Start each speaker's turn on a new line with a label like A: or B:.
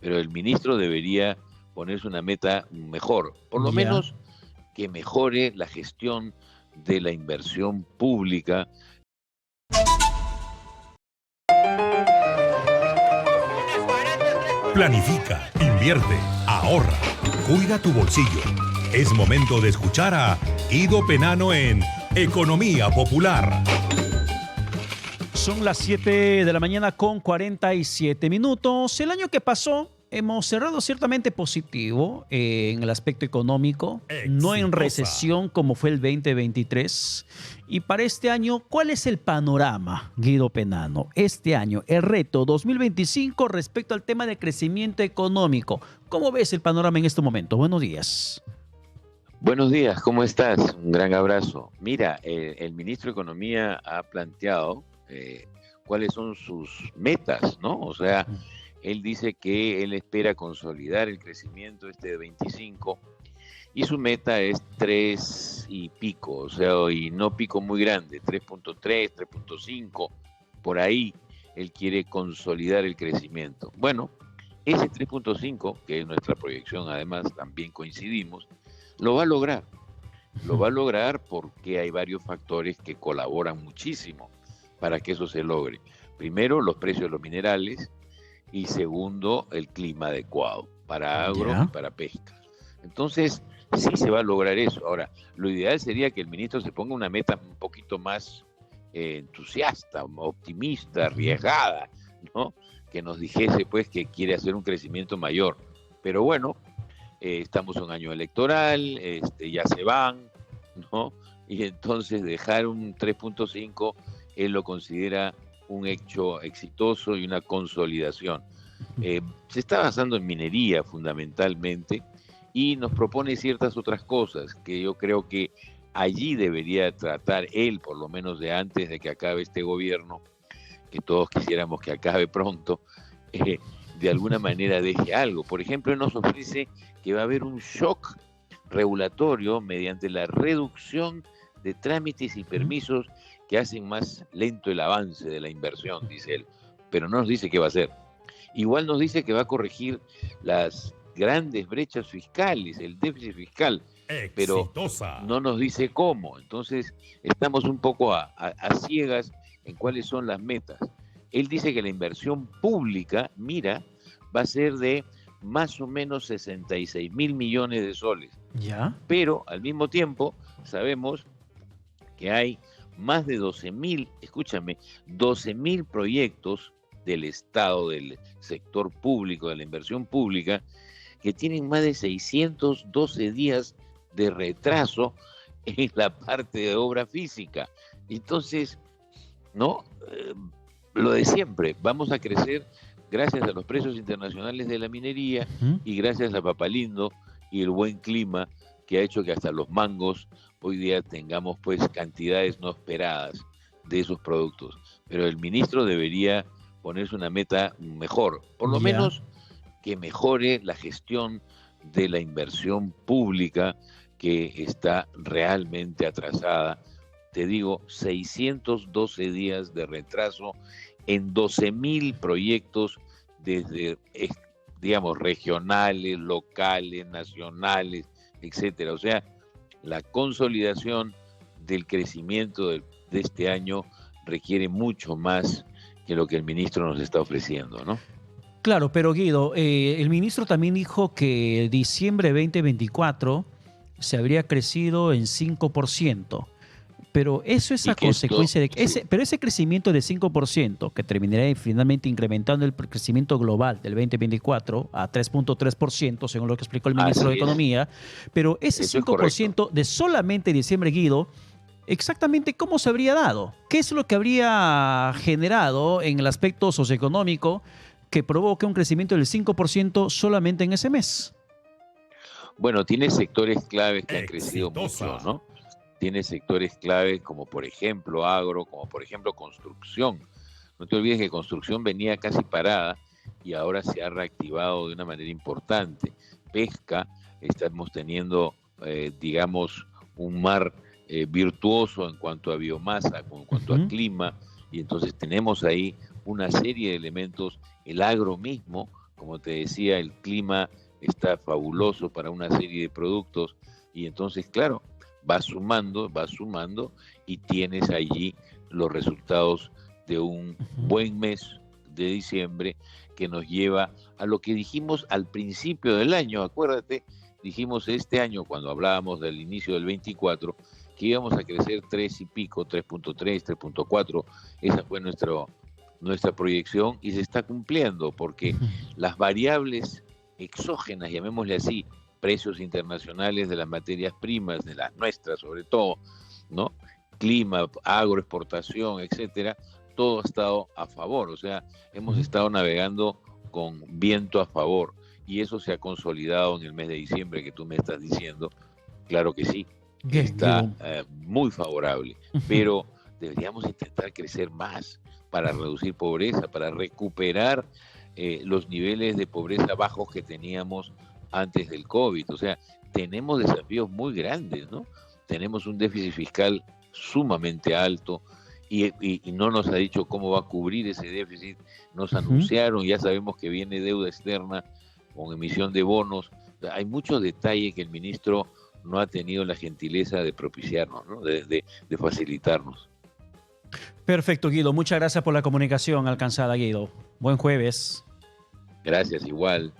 A: pero el ministro debería ponerse una meta mejor, por lo
B: Ya.
A: menos que mejore la gestión de la inversión pública.
C: Planifica, invierte, ahorra, cuida tu bolsillo. Es momento de escuchar a Guido Penano en Economía Popular.
B: Son las 7 de la mañana con 47 minutos. El año que pasó hemos cerrado ciertamente positivo en el aspecto económico, no en
C: Exitosa.
B: recesión como fue el 2023. Y para este año, ¿cuál es el panorama, Guido Penano? Este año, el reto 2025 respecto al tema de crecimiento económico. ¿Cómo ves el panorama en este momento? Buenos días.
A: Buenos días, ¿cómo estás? Un gran abrazo. Mira, el ministro de Economía ha planteado cuáles son sus metas, ¿no? O sea, él dice que él espera consolidar el crecimiento de 25 y su meta es 3 y pico, o sea, y no pico muy grande, 3.3, 3.5, por ahí él quiere consolidar el crecimiento. Bueno, ese 3.5, que es nuestra proyección, además también coincidimos, lo va a lograr. Lo va a lograr porque hay varios factores que colaboran muchísimo para que eso se logre. Primero, los precios de los minerales y segundo, el clima adecuado para agro y
B: Ya.
A: para pesca. Entonces, sí se va a lograr eso. Ahora, lo ideal sería que el ministro se ponga una meta un poquito más entusiasta, optimista, arriesgada, ¿no? Que nos dijese pues que quiere hacer un crecimiento mayor. Pero bueno, estamos en un año electoral, ya se van, ¿no? Y entonces dejar un 3.5, él lo considera un hecho exitoso y una consolidación. Se está basando en minería fundamentalmente y nos propone ciertas otras cosas que yo creo que allí debería tratar él, por lo menos de antes de que acabe este gobierno, que todos quisiéramos que acabe pronto, de alguna manera deje algo. Por ejemplo, él nos ofrece que va a haber un shock regulatorio mediante la reducción de trámites y permisos que hacen más lento el avance de la inversión, dice él, pero no nos dice qué va a hacer. Igual nos dice que va a corregir las grandes brechas fiscales, el déficit fiscal, pero
C: Exitosa.
A: no nos dice cómo. Entonces estamos un poco a ciegas en cuáles son las metas. Él dice que la inversión pública, mira, va a ser de más o menos 66.000 millones de soles.
B: Ya.
A: Pero al mismo tiempo sabemos que hay más de 12.000, escúchame, 12.000 proyectos del Estado, del sector público, de la inversión pública, que tienen más de 612 días de retraso en la parte de obra física. Entonces, ¿no? Lo de siempre, vamos a crecer gracias a los precios internacionales de la minería y gracias a Papalindo y el buen clima que ha hecho que hasta los mangos hoy día tengamos pues cantidades no esperadas de esos productos. Pero el ministro debería ponerse una meta mejor, por lo
B: Ya.
A: menos que mejore la gestión de la inversión pública que está realmente atrasada. Te digo, 612 días de retraso en 12.000 proyectos desde, digamos, regionales, locales, nacionales, etcétera. O sea, la consolidación del crecimiento de este año requiere mucho más que lo que el ministro nos está ofreciendo, ¿no?
B: Claro, pero Guido, el ministro también dijo que diciembre 2024 se habría crecido en 5%. Pero eso es
A: Y
B: a
A: que esto,
B: consecuencia de que
A: sí,
B: pero ese crecimiento de 5%, que terminará finalmente incrementando el crecimiento global del 2024 a 3.3%, según lo que explicó el ministro de
A: así es,
B: Economía, pero ese
A: eso es correcto.
B: 5% de solamente diciembre, Guido, exactamente cómo se habría dado, qué es lo que habría generado en el aspecto socioeconómico que provoque un crecimiento del 5% solamente en ese mes.
A: Bueno, tiene sectores claves que han crecido mucho,
C: Exitosa.
A: ¿no? Tiene sectores claves como por ejemplo agro, como por ejemplo construcción. No te olvides que construcción venía casi parada y ahora se ha reactivado de una manera importante. Pesca, estamos teniendo, digamos, un mar virtuoso en cuanto a biomasa, en cuanto a clima, y entonces tenemos ahí una serie de elementos, el agro mismo, como te decía, el clima está fabuloso para una serie de productos y entonces, claro, va sumando y tienes allí los resultados de un buen mes de diciembre que nos lleva a lo que dijimos al principio del año. Acuérdate, dijimos este año cuando hablábamos del inicio del 24 que íbamos a crecer 3 y pico, 3.3, 3.4, esa fue nuestra proyección y se está cumpliendo porque las variables exógenas, llamémosle así, precios internacionales de las materias primas, de las nuestras sobre todo, ¿no? Clima, agroexportación, etcétera, todo ha estado a favor, o sea, hemos estado navegando con viento a favor y eso se ha consolidado en el mes de diciembre que tú me estás diciendo, claro que sí, está muy favorable, pero deberíamos intentar crecer más para reducir pobreza, para recuperar los niveles de pobreza bajos que teníamos antes del COVID. O sea, tenemos desafíos muy grandes, ¿no? Tenemos un déficit fiscal sumamente alto y no nos ha dicho cómo va a cubrir ese déficit. Nos anunciaron, ya sabemos que viene deuda externa con emisión de bonos. O sea, hay muchos detalles que el ministro no ha tenido la gentileza de propiciarnos, ¿no? de facilitarnos.
B: Perfecto, Guido. Muchas gracias por la comunicación alcanzada, Guido. Buen jueves.
A: Gracias, igual.